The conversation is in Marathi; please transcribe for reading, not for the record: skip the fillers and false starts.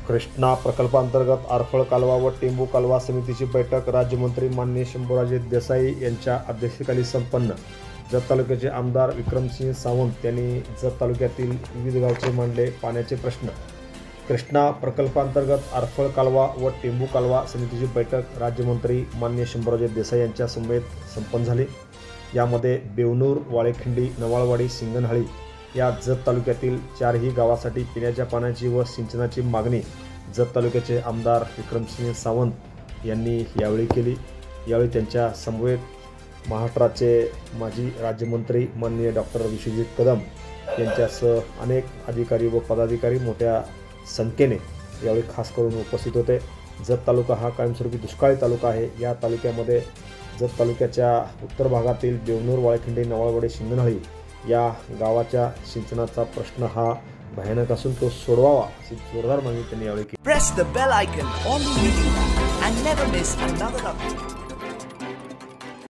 कृष्णा प्रकल्पांतर्गत आरफळ कालवा व टेंबू कालवा समितीची बैठक राज्यमंत्री माननीय शंभूराजे देसाई यांच्या अध्यक्षतेखाली संपन्न। जत तालुक्याचे आमदार विक्रमसिंह सावंत यांनी जत तालुक्यातील विविध गावचे मांडले पाण्याचे प्रश्न। कृष्णा प्रकल्पांतर्गत आरफळ कालवा व टेंबू कालवा समितीची बैठक राज्यमंत्री माननीय शंभूराजे देसाई यांच्या समवेत संपन्न झाली। यामध्ये बेवनूर, वाळेखिंडी, नवाळवाडी, सिंगनहळ्ळी या जत तालुक्यातील चारही गावासाठी पिण्याच्या पाण्याची व सिंचनाची मागणी जत तालुक्याचे आमदार विक्रमसिंह सावंत यांनी यावेळी केली। यावेळी त्यांच्या समवेत महाराष्ट्राचे माजी राज्यमंत्री माननीय डॉक्टर विश्वजित कदम यांच्यासह अनेक अधिकारी व पदाधिकारी मोठ्या संख्येने यावेळी खास करून उपस्थित होते। जत तालुका हा कायमस्वरूपी दुष्काळी तालुका आहे। या तालुक्यामध्ये जत तालुक्याच्या उत्तर भागातील बेवनूर, वाळेखिंडी, नवाळवाडी, सिंगनहळ्ळी या गावाच्या सिंचनाचा प्रश्न हा भयानक असून तो सोडवावा अशी जोरदार मागणी त्यांनी यावेळी केली। Press the bell icon on the YouTube and never miss another update.